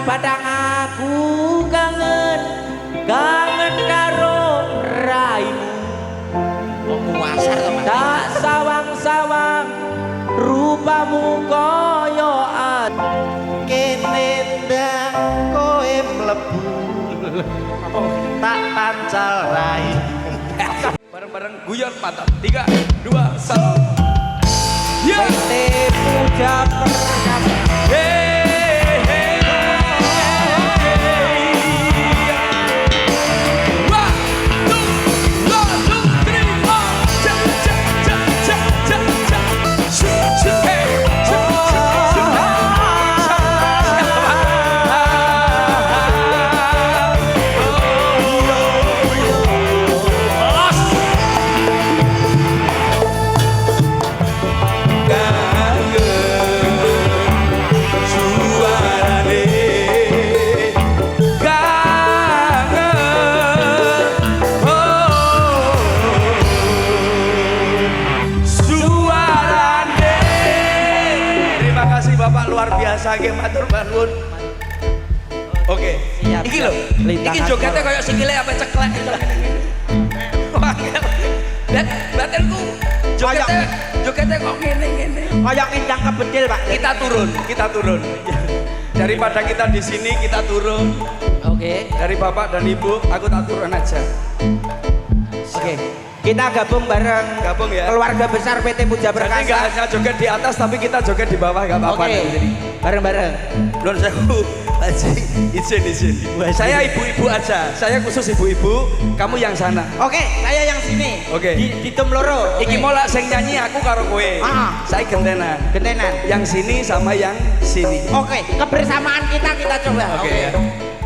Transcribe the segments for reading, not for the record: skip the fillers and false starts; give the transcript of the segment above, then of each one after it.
padang aku kangen karo raimu. Kok kuasar to, Mas? Tak sawang-sawang rupamu kaya Kene ndang kowe mlebu. Tak pancal rai. Bareng-bareng guyon mantap. 3, 2, 1. Ya. PT Puja Perkasa. Hey, hey, hey. 1, 2, 3, 4. Cek, cek, cek, cek, cek, cek. Shoot, shoot, hey. Shoot, shoot, shoot. Bapak luar biasa nggih matur nuwun. Oke. Siap, Iki siap. lho. Lintang Iki jogetnya kayak sikile apa ceklek. Badanku jogetnya kok ngene-ngene. Kaya indang kebedil, Pak. Kita turun. Daripada kita di sini kita turun. Oke. Dari Bapak dan Ibu, aku tak turun aja. Oke. Kita gabung bareng Gabung ya. keluarga besar PT Puja Jadi nggak Perkasa. hanya joget di atas tapi kita joget di bawah nggak apa-apa. Oke. Jadi Bareng-bareng. non sewu Haji izin. Saya ibu-ibu aja. Saya khusus ibu-ibu. Kamu yang sana. Oke, saya yang sini. Oke. Di Tum Loro. Iki mola sing nyanyi aku karo kowe. Ah. Saya gentenan. Gentenan. Yang sini sama yang sini. Oke, kebersamaan kita coba. Oke, ya.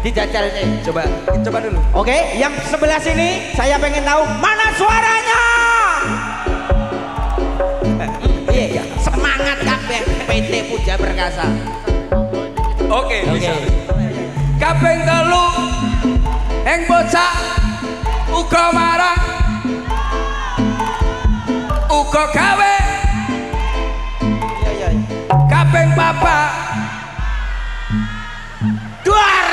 Dijajal nih. Coba dulu. Oke, yang sebelah sini saya pengen tahu mana suaranya. Iya, semangat kabeh PT Puja Perkasa. Oke, bisa. Kaping telu ing bocah uga marang uga gawe. Iya. Kaping papat Duar.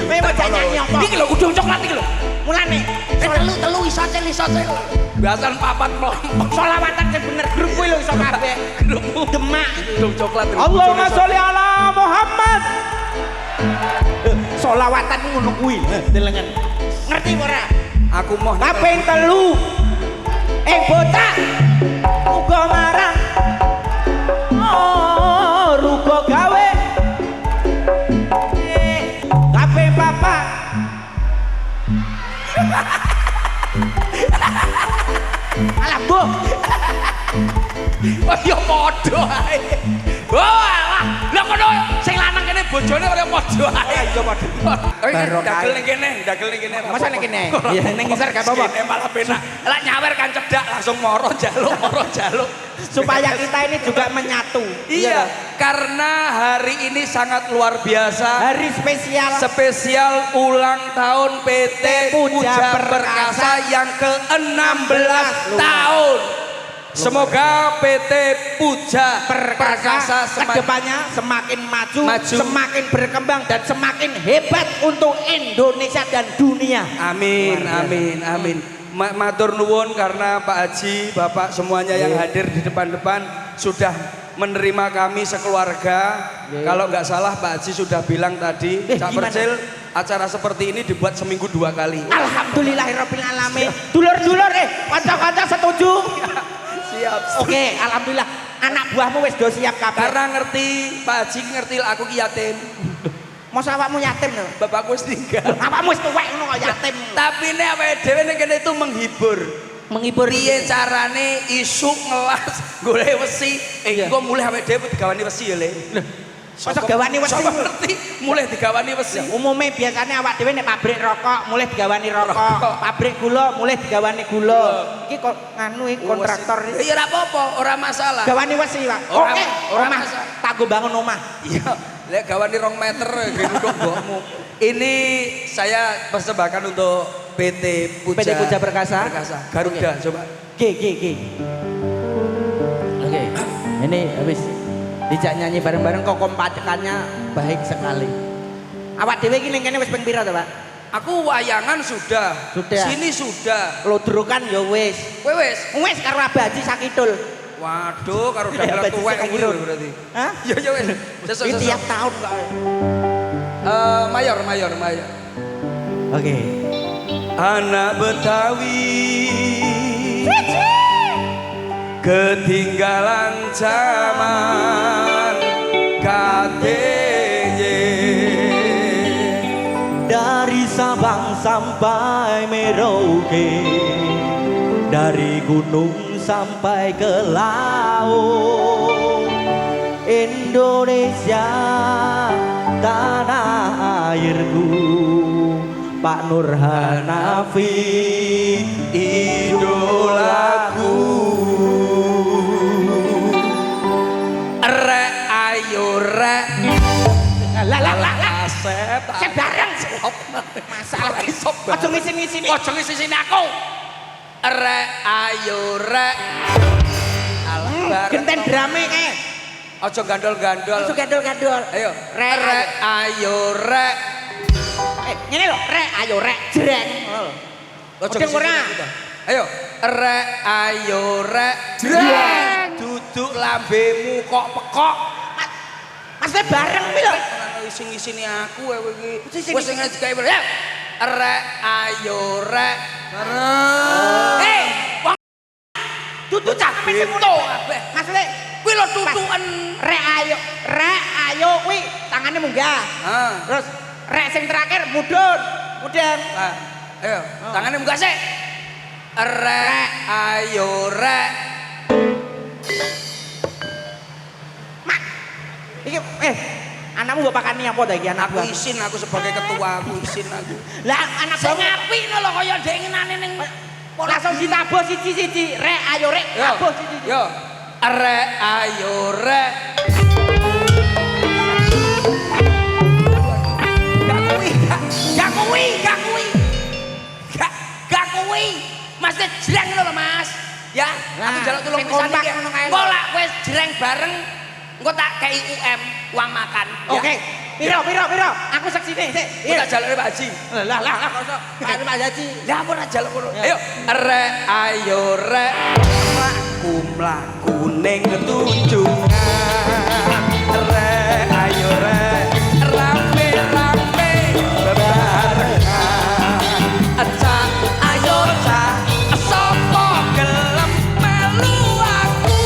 Memang nyanyi apa? iki lho kudung coklat iki lho. Mulane telu iso cel. Biasan papat melompok. Solawatan sing bener grup kuwi lho iso kabeh. Grupmu Demak. kudung coklat. Allahumma sholli ala Muhammad. Solawatan ngono kuwi. Delengen. Ngerti ora? Aku mau Kaping telu. Bocah uga marang. Oh, ruga gawe. Kaping papat. Alah, Bu. oh ya padha ae. Wah, lha kono sing lanang kene bojone ora padha ae. Iya padha. Oh, dagel ning kene. Masa ning kene? Iya, ning ngisor gak apa-apa. Kene malah penak. Lah nyawer kan cedak langsung moro jaluk. Supaya kita ini juga menyatu. Iya, karena hari ini sangat luar biasa. Hari spesial. Spesial ulang tahun PT Puja Perkasa yang ke-16 tahun. Semoga PT Puja Perkasa kedepannya semakin maju, Maju. semakin berkembang dan semakin hebat untuk Indonesia dan dunia. Amin. Matur nuwun karena Pak Haji, Bapak semuanya yang hadir di depan-depan sudah menerima kami sekeluarga. Kalau nggak salah Pak Haji sudah bilang tadi, Cak gimana? Percil, acara seperti ini dibuat seminggu 2 kali. Alhamdulillahirabbil alamin. Dulur-dulur kanca-kanca setuju? Siap. Oke, alhamdulillah. Anak buahmu wis do siap kabeh. Karena ngerti Pak Haji ngerti aku ki yatim. Masa awakmu yatim lho? Bapakku wis tinggal. Awakmu wis tuwek ngono kok yatim. Tapi ini awake dhewe ning kene itu menghibur. Menghibur Piye carane isuk ngelas golek wesi. Engko mulih awake dhewe digawani wesi ya, Le. Masa gawani wesi? Sapa ngerti mulih digawani wesi. Umumnya biasanya awak dhewe nek pabrik rokok mulai digawani rokok, pabrik gula mulai digawani gula. Iki kok nganu iki kontraktor iki. Ya ora apa-apa, ora masalah. Gawani wesi, Pak. Ora- Oke, ora omah masalah. tak go bangun omah. Iya, lek gawani 2 meter gendong mbokmu. Ini saya persembahkan untuk PT Puja Perkasa. Garuda, coba. G. Oke. Ini habis. Dijak nyanyi bareng-bareng kok kompakannya baik sekali. Awak dhewe iki ning kene wis ping pira to, Pak? Aku wayangan sudah. Sudah. Sini sudah. Lodrokan ya wis. Kowe wis. Wis karo Abah Haji sakidul. Waduh, karo damelan tuwek kuwi lho berarti. Hah? Ya ya wis. Iki tiap tahun kok. Mayor. Oke. Anak Betawi ketinggalan zaman KTY Dari Sabang sampai Merauke, dari gunung sampai ke laut, Indonesia tanah airku, Pak Nur Hanafi idolaku. Rek ayo rek Asep bareng masalah isop aja ngisi-ngisi ojo ngisi-ngisi aku. Rek ayo rek genten drame kae ojo gandol-gandol. aja gandol-gandol. Ayo Rek ayo rek. ngene lho rek ayo rek jreng ngono lho. Ojo Udah, ora. ngisi-ngisi. Ayo rek ayo rek jreng. Duduk lambemu kok pekok. Masnya bareng pi lho. Sing ngisini aku kowe iki. Sing- Wis sing gawe ya. Rek ayo rek. Bareng. Tutu cakep pintu kabeh. Maksudnya Kuwi lho tutuken. rek ayo kuwi tangane munggah. Ah. Terus rek sing terakhir mudun. Mudun. Nah, ayo, tangannya munggah sik. Rek ayo rek. Iki anakmu mbok pakani apa ta iki anakku? Aku isin aku sebagai ketua aku isin aku. Lah anak Sing ngapikno lho kaya ndek ngenane ning langsung ditabuh siji-siji. Rek ayo rek Yo. tabuh siji-siji. Yo. Rek ayo rek. Gak kuwi. Mas jreng lho Mas. Ya, Nah, aku njaluk tulung sing pisan kompak iki. ngono kae. Engko lak kowe jreng bareng, engko tak kei UM uang makan. ya. Oke. Piro. Aku saksine sik. Aku tak jaluk Pak Haji. Lah kok iso karo Pak Haji. Lah apa nak jaluk kono? Ya. Ayo, rek ayo rek. Mlaku ning tunjungan. Rek ayo rek. Rame-rame bebarengan. Acak ayo cak. Sopo gelem melu aku.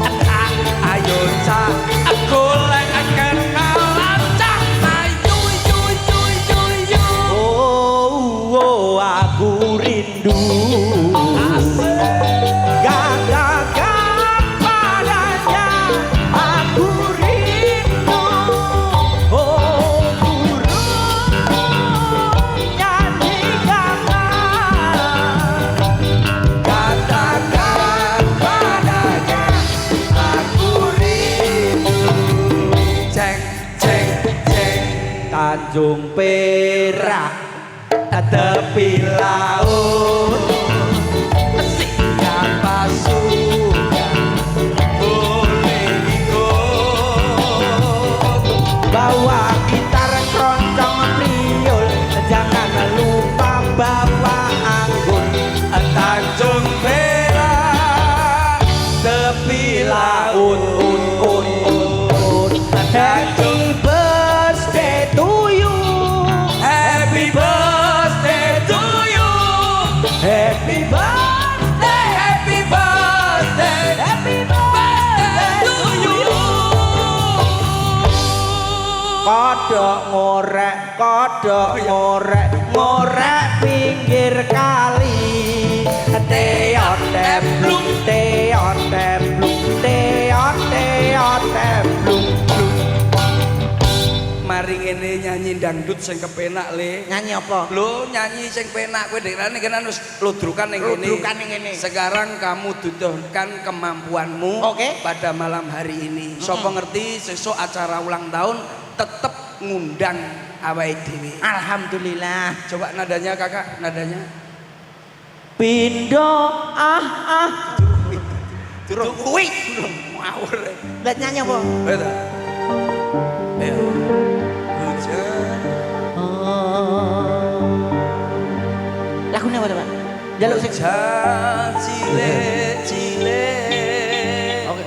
Acak ayo cak. Golek kenalan cak. Ayo yu. Oh, aku rindu. Katakan padanya aku rindu. Oh, burung nyanyikanlah. Katakan padanya aku rindu. Ceng. Tanjung Perak tepi laut. Siapa suka boleh ikut. Bawa gitar keroncong priul, jangan lupa bawa anggur. Tanjung Perak tepi laut. Happy birthday to you. Happy birthday to you. Happy birthday. Happy birthday. Happy Birthday to you. Kodok ngorek pinggir kali. Teot teblung. Mari ngene nyanyi dangdut sing kepenak le. Nyanyi apa? Lo nyanyi sing penak kowe dekane kene wis ludrukan ning kene. Ludrukan ning kene. Sekarang kamu tuduhkan kemampuanmu Oke. pada malam hari ini. Sopo ngerti sesuk acara ulang tahun tetep ngundang awake dhewe. Alhamdulillah. Coba nadanya Kakak, nadanya. Pindo Durung kuwi. ngawur. Lah nyanyi apa? Betul. Ayo. Hujan. Lagune apa, Pak? Jaluk sing cilik.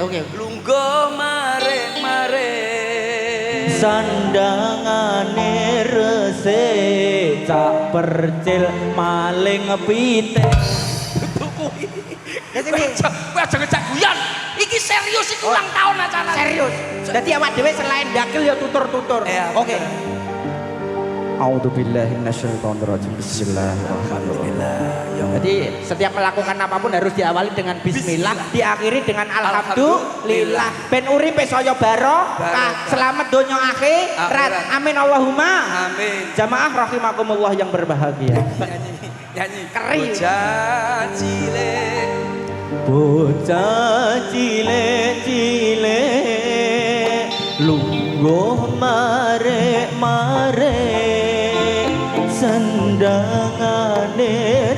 Oke. Lungguh mare Sandangane resik cak percil maling pitik. Ya sing Kowe aja ngejak guyon. Iki serius iki ulang tahun acara. serius. Dadi awak dhewe selain dakil ya tutur-tutur. Oke. A'udzubillahi minasyaitonirrajim. Bismillahirrahmanirrahim. Jadi setiap melakukan apapun harus diawali dengan bismillah, diakhiri dengan alhamdulillah. Ben uripe saya barokah, selamat donya akhirat. Amin Allahumma. Amin. Jamaah rahimakumullah yang berbahagia. Nyanyi. Keri. Bocah cilik. Bocah cilik-cilik lungguh mare-mare sandangane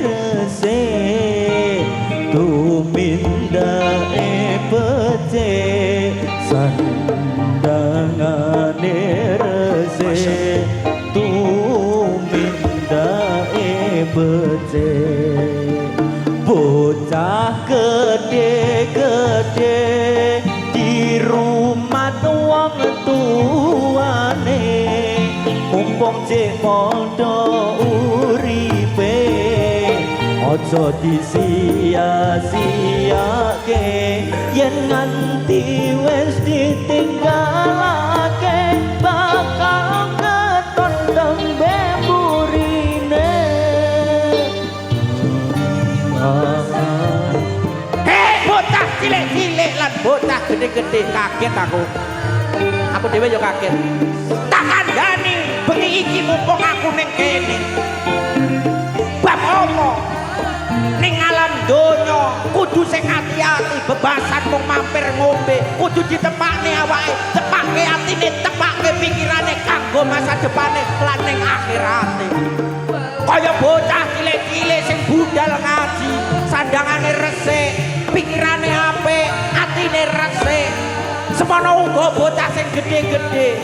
resik tumindake becik sandangane resik tumindake becik bocah gede-gede di rumah wong tuane mumpung cek padha uripe aja disia-siake yen nganti wis ditinggalake bakal keton tembe burine. Bocah cilik-cilik lan bocah gede-gede kaget aku dhewe yo kaget tak kandhani bengi iki mumpung aku ning kene bab apa ning alam donya kudu sing ati-ati bebasan mung mampir ngombe kudu ditepakne awake tepake atine tepake pikirane kanggo masa depane lan ning akhirate kaya bocah cilik-cilik sing budal ngaji sandangane resik pikirane apik atine resik semono uga bocah sing gedhe-gedhe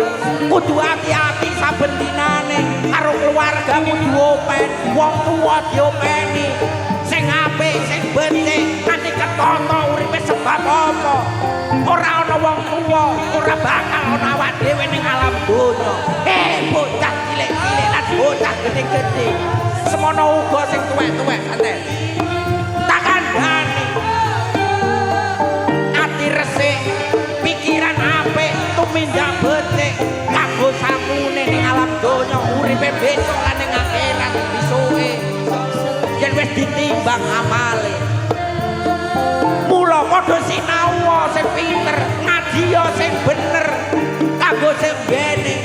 kudu ati-ati saben dinane karo keluargamu diopen wong tuwa diopeni sing apik sing becik nganti ketata uripe sebab apa ora ana wong tuwa ora bakal ana awak dhewe ning alam donya bocah cilik-cilik lan bocah gedhe-gedhe semono uga sing tuwek-tuwek santen tak kandhani ati resik pikiran apik tumindak becik kanggo samune ning alam donya uripe besok lan ning akhirat bisuke yen wis ditimbang amale mula padha sinau sing pinter ngaji sing bener kanggo sing bene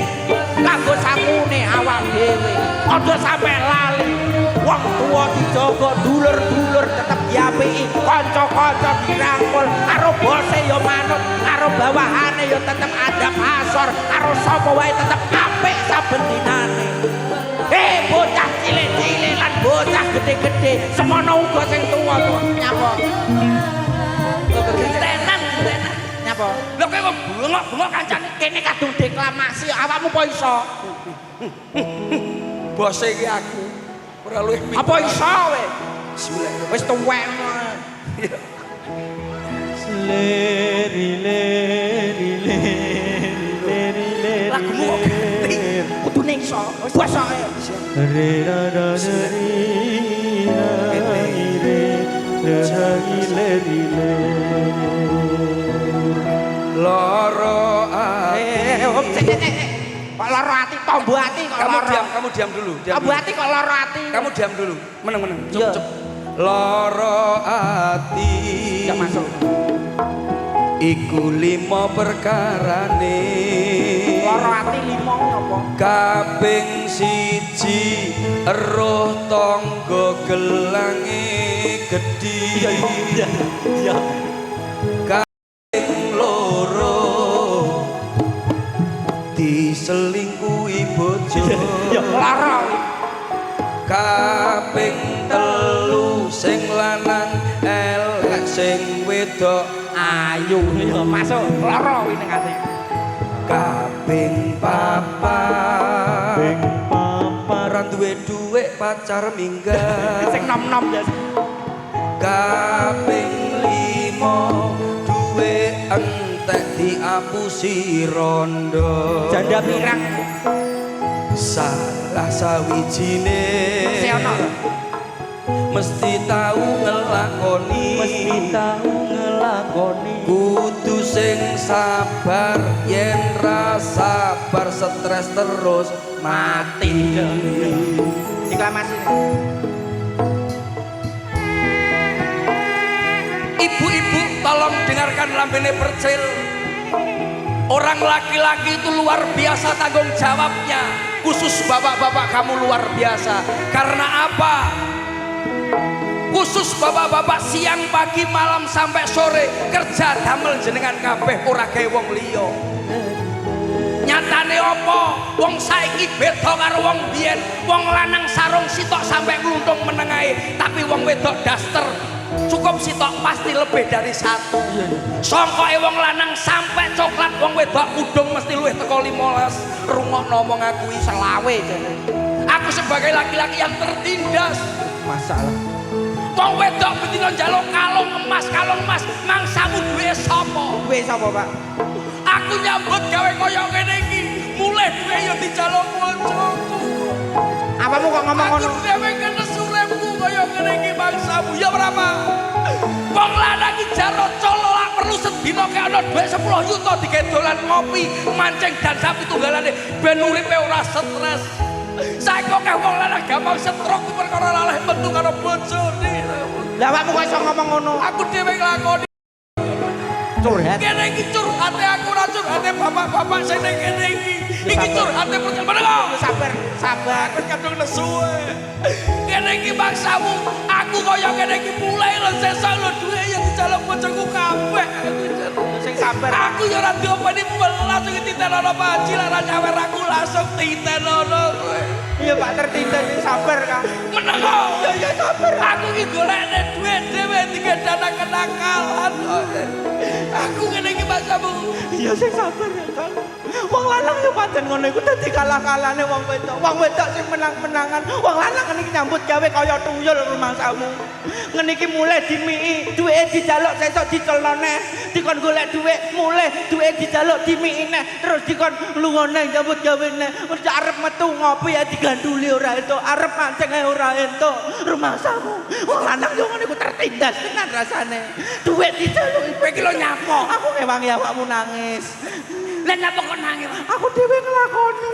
kanggo samune awak dhewe aja sampe lali wong tuwa dijaga dulur-dulur tetep diapiki kanca-kanca dirangkul karo bose ya manut karo bawahane ya tetep adab asor karo sapa wae tetep apik saben dinane bocah cilik-cilik lan bocah gede-gede semono uga sing tuwa nyapa tenan nyapa lho kowe bengok-bengok kancane kene kadung deklamasi awakmu apa iso Bose iki aku ora luwih apa iso we bismillah wis tuwek leri leri leri leri leri lagumu kok ganti kudune iso wis basoke re ra ra ri ra re leri leri loro kok loro ati tombo ati kok loro kamu diam dulu tombo ati kok loro ati kamu diam dulu meneng cep loro ati gak masuk iku 5 perkarane loro ati 5 apa kaping 1 eruh tangga gelange gedhi iya kaping 2 diselingkuhi bojo ya lara kaping 3 sing lanang elek sing wedok ayu yo masuk loro kuwi ning ati. Kaping papat. Kaping papat. Ora duwe dhuwit pacar minggat. Sing nom-nom ya. Kaping limo duwe entek diapusi rondo. Janda pirang. Salah sawijine Seono. mesti tahu ngelakoni. Kudu sing sabar, yen ra sabar stres terus mati. Deklamasi. Ibu-ibu tolong dengarkan lambene percil. Orang laki-laki itu luar biasa tanggung jawabnya. Khusus bapak-bapak kamu luar biasa. Karena apa? Khusus bapak-bapak siang, pagi, malam sampai sore kerja damel jenengan kabeh ora gawe wong liya. Nyatane apa? Wong saiki beda karo wong biyen. Wong lanang sarung sitok sampai ngluntung menengahe, tapi wong wedok daster cukup sitok pasti lebih dari satu. Songkoke wong lanang sampai coklat, wong wedok kudung mesti luwih teko 15. Rungokno omong aku iki selawe jane. Aku sebagai laki-laki yang tertindas. Masalah. Wong wedok betina njaluk kalung emas, mangsamu duwe sapa? Duwe sapa, Pak? Aku nyambut gawe kaya ngene iki, mulih duwe ya dijaluk bojoku. Apamu kok ngomong ngono? Aku dhewe kenes uripku kaya ngene iki mangsamu ya berapa? Wong lanang iki jaro colo lak perlu sedina kaya ana dhuwit 10 juta digedolan ngopi, mancing dan sapi tunggalane ben uripe ora stres. Saiki kok wong lanang gampang stroke perkara laleh metu karo bojone. Lah awakmu kok iso ngomong ngono? Aku dhewe nglakoni Curhat. kene iki curhate aku ora curhate bapak-bapak sing ning kene iki. Iki curhate percuma Sabar. kadung nesu. Kene iki maksamu, aku kaya kene iki mulai lho sesuk lho duwe ya dijaluk bojoku kabeh. Sing sabar. Aku ya ora diopeni belas iki titenono Pak Haji lara nyawer aku langsung titenono kowe. Iya Pak tertindas sing sabar Kang. Meneng kok. Ya sabar. Aku iki golekne duit dhewe tiga dana kenakalan. Aku kene iki maksamu. Iya sing sabar ya Kang. Wong lanang yo pancen ngono iku dadi kalah-kalane wong wedok. Wong wedok sing menang-menangan. Wong lanang iki nyambut gawe kaya tuyul rumangsamu. Ngene iki mulai dimiki, duwike dijaluk sesuk dicelno neh. Dikon golek dhuwit, mulih duwike dijaluk dimiki neh. Terus dikon lunga neh nyambut gawe neh. Wis arep metu ngopi ya diganduli ora entuk, arep mancing ae ora entuk. Rumangsamu. Wong lanang yo ngene iku tertindas tenan rasane. Dhuwit dijaluk kowe iki lho nyapo. Aku ngewangi awakmu nangis. Lah napa kok nangis? Aku dhewe nglakoni.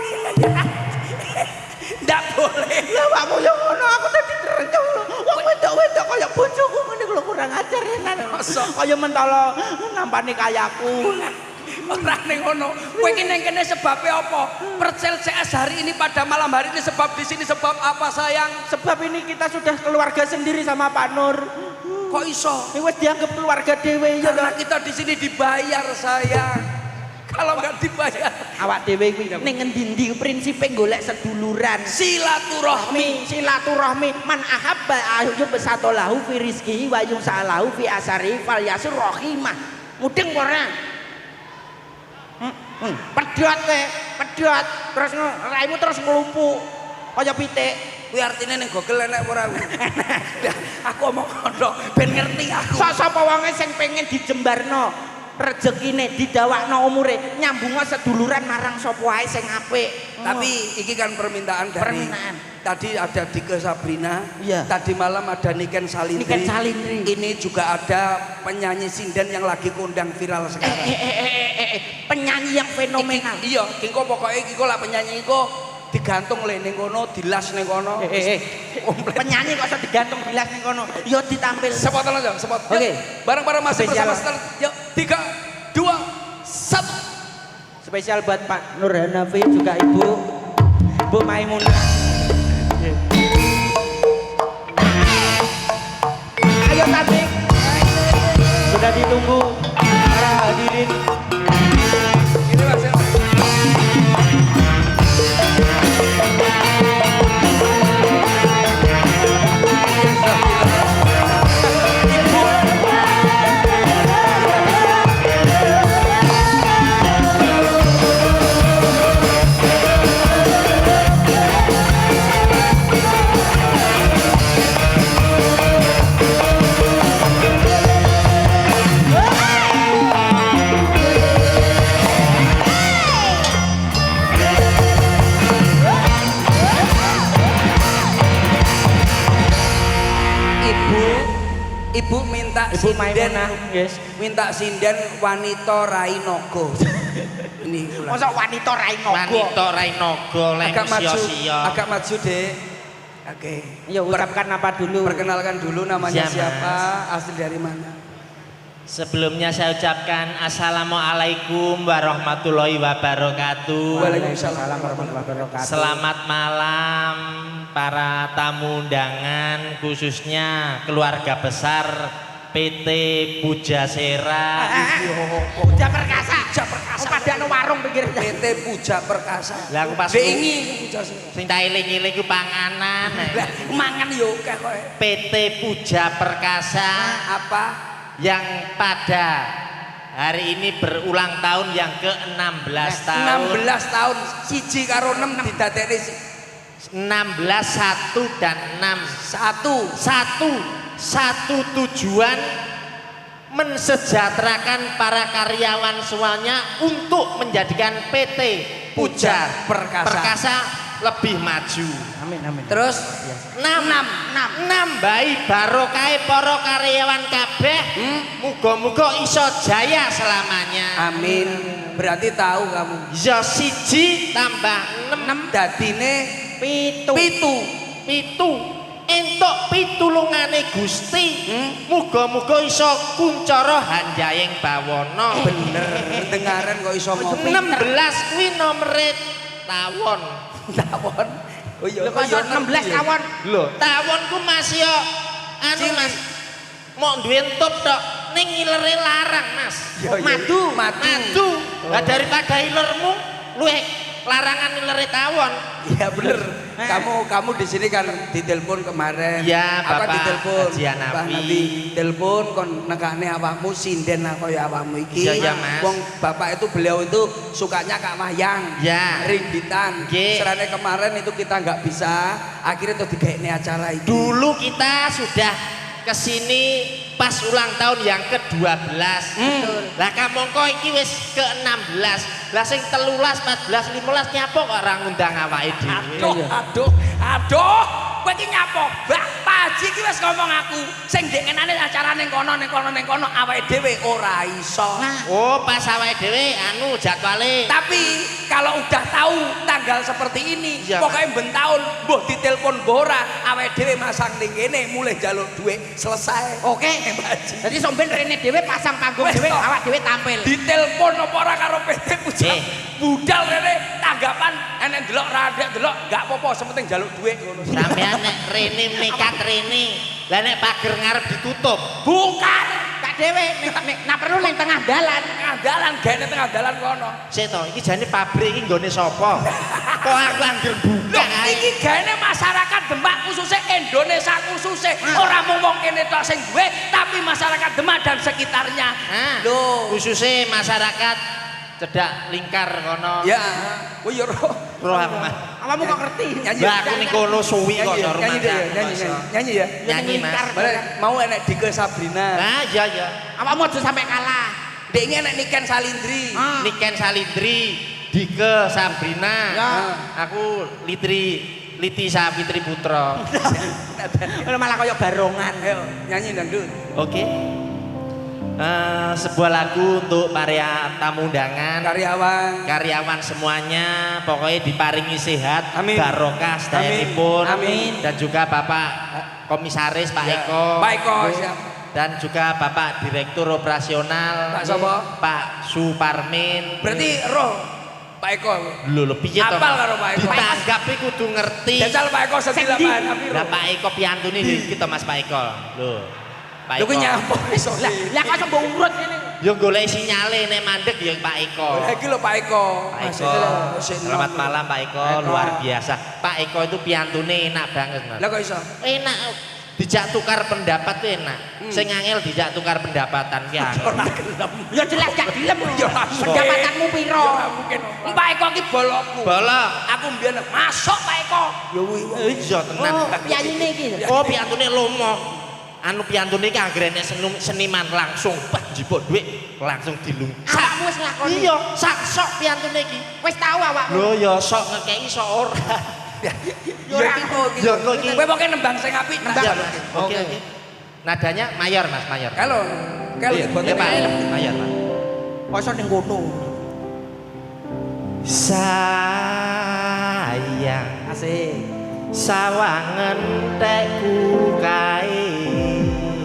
Ndak boleh. Lah awakmu yo ngono, aku tadi terenyuh lho. Wong wedok-wedok kaya bojoku ngene lho kurang ajar enan. Kaya mentolo nampani kayaku. Ora ning ngono. Kowe iki ning kene sebabe apa? Percel CS hari ini pada malam hari ini sebab di sini sebab apa sayang? Sebab ini kita sudah keluarga sendiri sama Pak Nur. Kok iso? Ini wis dianggap keluarga dhewe ya Karena kita di sini dibayar sayang. Kalau nggak dibayar, awak dhewe kuwi ning ngendi-endi prinsipe golek seduluran. Silaturahmi man ahabba ayyub satolahu fi rizqihi wa yusalahu fi asari fal yasur rahimah. Mudeng ora? Pedhot terus raimu terus nglumpu kaya pitik. kuwi artine ning Google enek ora? Aku omong ngono ben ngerti aku. Sapa wonge sing pengen dijembarno rezekine didawakno umure nyambungo seduluran marang sapa wae sing apik. Tapi iki kan permintaan dari tadi ada Dike Sabrina, iya. Tadi malam ada Niken Salindri. Niken Salindri. Ini juga ada penyanyi sinden yang lagi kondang viral sekarang. Penyanyi yang fenomenal. Iya, kengko pokoknya iki kok lah penyanyi iku digantung le ning kono, dilas ning kono. Penyanyi kok iso digantung dilas ning kono. Yo ditampil. Sepot aja, sepot. Oke. Bareng-bareng masih bersama Star. Yuk, 3 2 1. Spesial buat Pak Nur Hanafi juga Ibu Maimunah. Ayo cantik. Sudah ditunggu para hadirin. Ini Mas. Maimunah. Yes. Minta sinden wanita Rainogo. Ini ulang. Masa wanita Rainogo. Wanita Rainogo lek Agak maju, sia-sia. agak maju deh. Oke. Ya ucapkan apa dulu? Perkenalkan dulu namanya Siap, siapa, asli dari mana? Sebelumnya saya ucapkan Assalamualaikum warahmatullahi wabarakatuh. Waalaikumsalam warahmatullahi wabarakatuh. Selamat malam para tamu undangan, khususnya keluarga besar PT Pujasera. Puja Perkasa. Puja Perkasa. Pada warung pinggir. PT Puja Perkasa. Lah aku pas Bengi Puja Sera. sing tak eling-eling ku panganan. Lah mangan yo akeh kowe. PT Puja Perkasa Apa? yang pada hari ini berulang tahun yang ke-16 tahun. 16 tahun siji karo 6 didadekne 16 1 dan 6 satu tujuan mensejahterakan para karyawan semuanya untuk menjadikan PT Puja Perkasa lebih maju. Amin amin. Terus 6 nambahi barokai para karyawan kabeh. Muga-muga iso jaya selamanya. amin. Berarti tahu kamu. Ya siji tambah 6 Dadine Pitu. pitu entuk pitulungane Gusti. Muga-muga iso kuncara hanjayeng bawana. Bener. Dengaran kok iso ngomong. 16 kuwi nomere tawon. Tawon. Oh iya. Lho kok 16 kawan. Lho, tawonku masih yo anu Mas. Mau duwe entut tok ning ilere larang, Mas. Iya, iya. Madu. Madu. Lah daripada ilermu luwih larangan ilere tawon. Iya bener. Kamu di sini kan ditelepon kemarin. Iya, Apa Bapak ditelepon? Haji Hanafi. Pak Hanafi telepon kon nekane awakmu sinden kaya awakmu iki. Iya, iya, Mas. Wong bapak itu beliau itu sukanya Kak Wayang. Ya. Ringgitan. Nggih. Serane kemarin itu kita nggak bisa, akhirnya tuh digaekne acara itu. Dulu kita sudah kesini pas ulang tahun yang ke-12. Lah kamangka iki wis ke-16. Lah sing 13, 14, 15 nyapo kok ora ngundang awake dhewe. Aduh, kowe iki nyapo? Mbak Pak Haji iki wis ngomong aku, sing ndek ngenane acara ning kono awake dhewe ora iso. Oh, pas awake dhewe anu jadwale. Tapi kalau udah tahu tanggal seperti ini, Iya, pokoknya ben tahun, mbuh ditelepon bora, awake dhewe masang ning kene mulai jaluk duit selesai. Oke. Mbak Haji. Jadi somben rene dhewe pasang panggung Wes, dhewe, toh. awak dhewe tampil. Ditelepon apa ora karo PT Puja? Budal rene tanggapan enek delok radek delok gak apa-apa, sepenting jaluk duit ngono. Sampeyan nek rene nekat rene. Lah nek pager ngarep ditutup. Bukan. Kak dhewe nek nak perlu ning tengah dalan. Tengah dalan, gaene tengah dalan kono. Sik to, iki jane pabrik iki nggone sapa? Kok aku anggere buka Loh, ae. iki gaene masyarakat Demak khususnya Indonesia khususnya orang mau wong kene tok sing duwe, tapi masyarakat Demak dan sekitarnya. Nah, Loh. khususnya masyarakat cedak lingkar kono. Ya, oh iya roh. Roh aku mah. Awakmu kok ngerti? Lah aku ning kono suwi kok Nyanyi, ya rumah. nyanyi deh, nyanyi ya. Nyanyi, Mas. Boleh, mau enek Dike Sabrina. Nah, iya ya. Awakmu aja sampai kalah. Dek ini enek Niken Salindri. Niken Salindri, Dike Sabrina. Ya. Aku Liti Sapitri Putra. Malah koyo barongan. Ayo, nyanyi dangdut. Oke. Sebuah lagu untuk para tamu undangan, karyawan semuanya, pokoknya diparingi sehat, Amin. barokah sedayanipun, Amin. dan juga Bapak Komisaris Pak Eko, Pak Eko, siap. dan juga Bapak Direktur Operasional Pak sapa? Pak Suparmin. Berarti roh Pak Eko. Lho piye to? Apal karo Pak Eko. Ditanggapi kudu ngerti. Jajal Pak Eko sedilap Pak Hanafi. Lah Pak Eko piantune kita Mas Pak Eko. Lho. Pak Lho Eko. kuwi nyapa iso. Lah kok mbok urut ngene. Yo golek sinyale nek mandek ya Pak Eko. Lah iki lho Pak Eko. Pak Eko. Selamat malam Pak Eko, luar biasa. Pak Eko itu piantune enak banget, Mas. Lah kok iso? Enak. Dijak tukar pendapat tuh enak. Sing angel dijak tukar pendapatan ki angel. Ora gelem. Ya jelas gak dilem. Ya ora mungkin. Pendapatanmu piro? Ya ora mungkin. Pak Eko ki bolokku. Bola. Aku mbiyen masuk Pak Eko. Ya kuwi. Iya tenan. Oh, piyayine iki. Oh, piantune lomo. Anu piantune iki anggere nek seniman langsung bah njipuk dhuwit langsung dilung. Awakmu wis nglakoni. Iya, sak sok piantune iki. Wis tau awakmu. Lho ya sok ngekeki sok ora. Ya iku. Ya kok iki. Kowe pokoke nembang sing apik. Ya, Mas. Oke. Nadanya mayor Mas, mayor. Kalau Iya, boten Pak. ae lah. Mayor Pak. Masa ning kono. Sayang Asik. sawangen tekku kae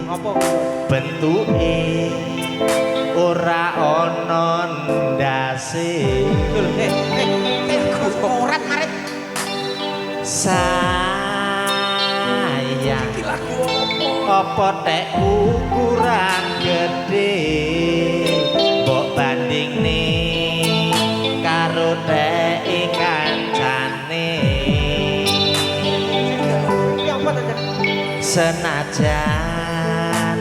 Apa? bentuke ora ana ndase. Morat marit. Sayang apa tekku kurang gede mbok bandingne karo teke kancane Iki apa to? senajan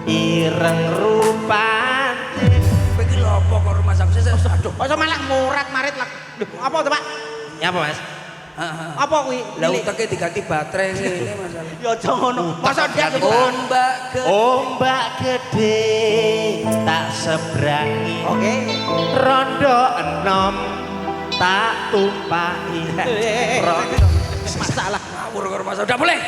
ireng rupane. Kowe iki lho apa kok rumah sakit sesuk aduh. Masa malah morat marit lah. Apa to, Pak? Ya apa Mas? Apa kuwi? Lah uteke diganti baterai ngene masalah. Ya aja ngono. Masa dia Ombak ke Ombak gede tak seberangi Oke. rondo enom tak tumpaki rondo. Masalah. ngawur karo masalah. Udah boleh.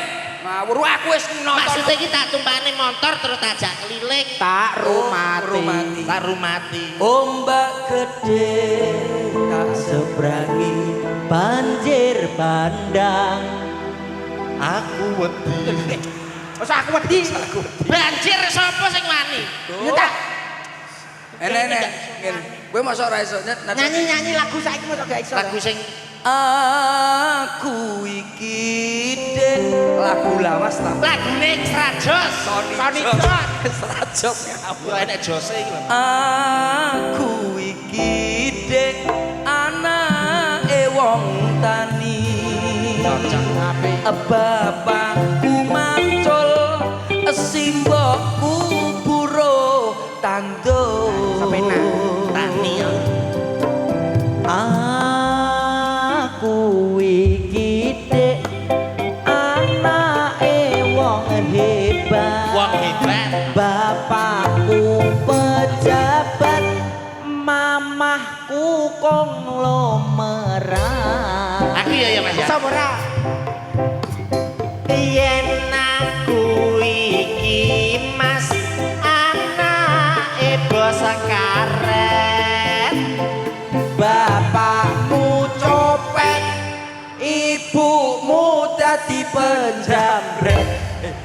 Ngawur aku wis nonton. Maksudnya kita tumpane motor terus tajak keliling Tak rumati. tak rumati. Ombak gede tak seberangi banjir bandang. Aku wedi. Masa aku wedi. Banjir sapa sing wani? Ya tak Enek ngene. Kowe mosok ora iso nyanyi-nyanyi lagu saiki mosok gak iso. Lagu sing aku iki dek lagu lawas ta. lagune Srajos. Sony Serajok Yo enek jose iki lho. aku iki dek anake wong tani. Cocok apik. Bapakku mancul simbokku buruh tandur. Sepenak. Tani ya. Aku iki dek anake wong hebat. Wong hebat. Bapakku pejabat, mamahku konglomerat. Aku ya Mas ya. Sapa ora? Yen aku iki Mas anake bos karet. Bapakmu copet, ibumu dadi penjamret.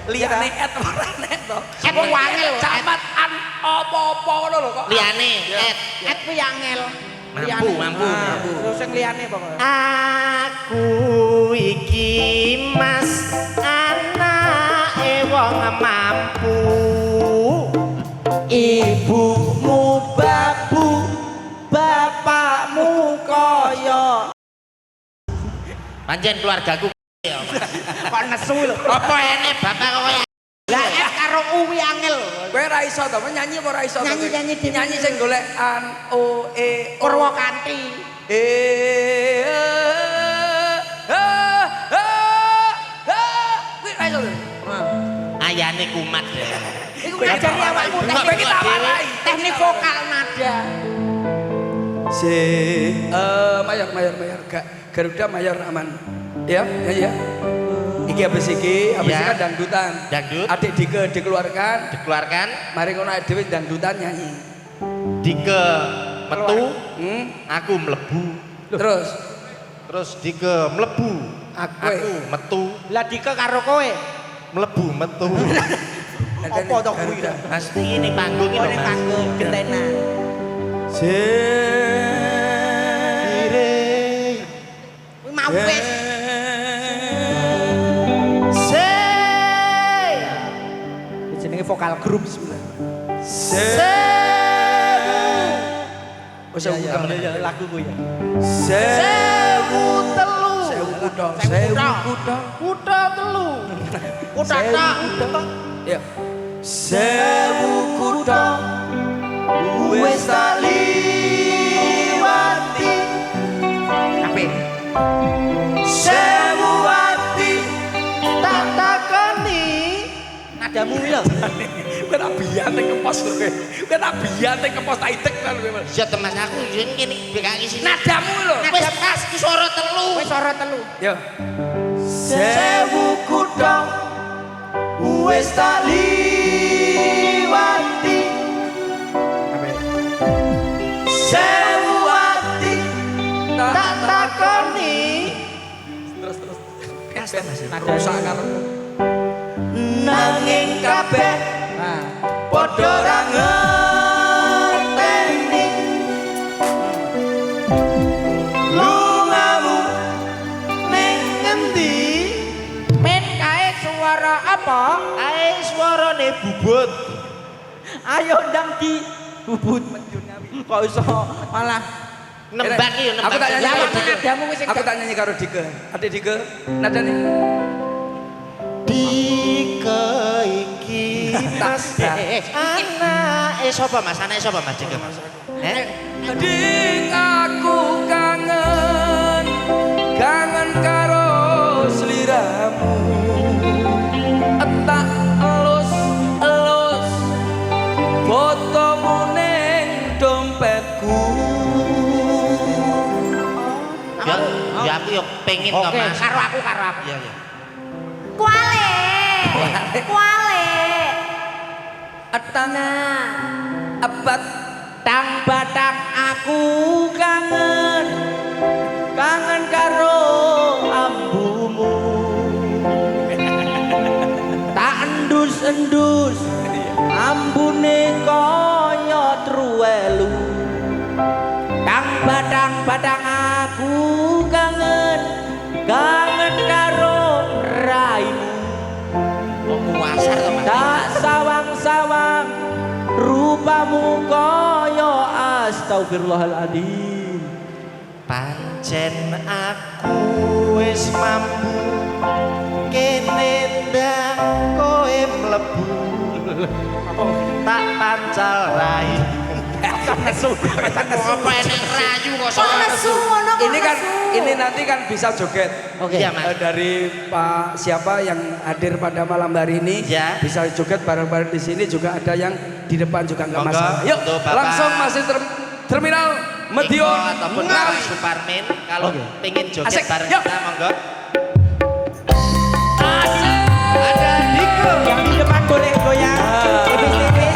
Liyane et ora nek to. Et wong wangel. Camatan apa-apa ngono lho kok. Liyane et Et kuwi angel. mampu. Terus sing liyane pokoke. Aku iki Mas anake wong mampu. Ibumu babu, bapakmu koyo. Pancen keluargaku ya. Kok nesu lho. Apa ene bapak kok kaya Lah et karo uwi angel. Kowe ora iso to, nyanyi apa ora iso? Nyanyi dhewe. Nyanyi sing golek an o e o. Purwakanti. Kuwi ora iso to. ayane kumat deh. Iku ngajari awakmu Kowe iki tak warai. teknik vokal nada. Mayor gak Garuda mayor aman. Ya, ya. Iki habis iki Ya. kan dangdutan. Dangdut. Adik dikeluarkan, Dikeluarkan mari ngono awake dhewe dangdutan nyanyi. dike metu, aku mlebu. Terus Terus dike mlebu, Aku. metu, Lah dike karo kowe. mlebu metu. Apa to kuwi? Pasti ini panggung Oh ini ning Mas. panggung gentenan. Kuwi mau wis. Jenenge vokal grup sebenarnya. Oh, sewu Ya lagu kuwi ya. Sewu kutho. Kutha telu. Kutha tok. Ya. Sewu kutho wis tak liwati. Apik. Sewu ati Tak takoni. Nadamu lho. kowe tak biyen ning kepos kowe. Kowe tak biyen ning kepos tak idek kan kowe. Ya teman aku yen kene BKI sini. Nadamu lho. Wis pas ki suara telu. Wis ora telu. Yo. Sewu kutho wis tak liwati sewu ati tak takoni Terus. Rusak kan. nanging kabeh Nah, padha ra ngerteni lungamu ning ngendi men kae suara apa? Ae suarane bubut. Ayo ndang di bubut. Kok iso malah Nembak iki nembak. Aku tak nyanyi Ya, karo mana Dike. adamu wis Aku tak nyanyi karo Dike. Adik Dike, nadane. Dike iki Mas. Anake sapa Mas? Anake sapa Mas Dike Mas? Adik aku kangen karo sliramu. Entak elus fotomu ning dompetku. Ya aku yo pengen kok Oke, Mas. karo aku. Iya iya. Kuale. Atana abat Tang batang aku kangen karo ambumu. Tak endus ambune kaya truwelu. Tang batang aku kangen karo raimu. Kok kuasar to Mas? Tak sawang-sawang rupamu kaya astagfirullahaladzim. Pancen aku wis mampu kene ndang kowe mlebu. Tak pancal rai. Apa enek rayu kok Kok nesu ngono kok ini kan nesu? ini nanti kan bisa joget. Oke. Iya, Mas. Dari Pak siapa yang hadir pada malam hari ini Ya. bisa joget bareng-bareng di sini, juga ada yang di depan juga nggak Monggo, masalah. Yuk untuk Bapak langsung masih terminal Eko Medion ataupun Ngawi. Pak Suparmin kalau Oke. pengen joget Asik, bareng yuk. kita monggo. Ada Diko yang di depan boleh goyang. Tipis-tipis.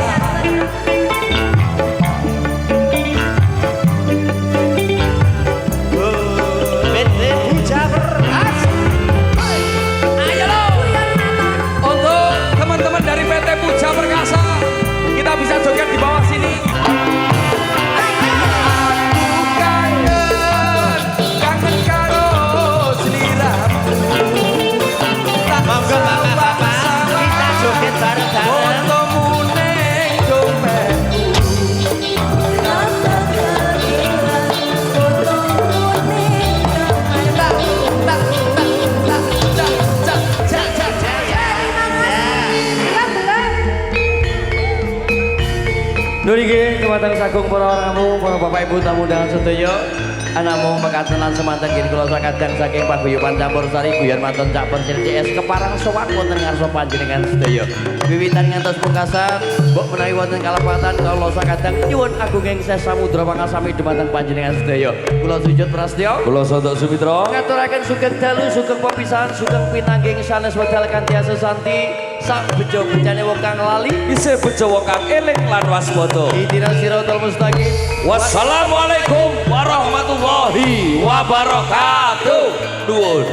Ben Bujaber. Ayo lo. Untuk teman-teman dari PT Puja Perkasa, kita bisa joget di bawah sini. Aku kangen karo sliramu. Monggo Bapak-bapak kita joget bareng-bareng. Fotomu ning dompetku. Nurige kematang sagung para orangmu, para bapak ibu tamu dan sedaya. Anakmu mekaten lan semanten kene kula sakadang saking paguyuban campur sari guyon manten cak pensil CS keparang sowan wonten ngarsa panjenengan sedaya. Wiwitan ngantos pungkasan, mbok menawi wonten kalepatan kula sakadang nyuwun agunging ses samudra pangasami dumateng panjenengan sedaya. Kula sujud prastya, kula sondok sumitra, ngaturaken sugeng dalu, sugeng pepisahan, sugeng pinangging sanes wedal kanthi asesanti. Sak bejo bencane wong kang lali Isih bejo wong kang eling lan waspada. Ihdinas siratal mustaqim. Wassalamualaikum warahmatullahi wabarakatuh. Nuwun.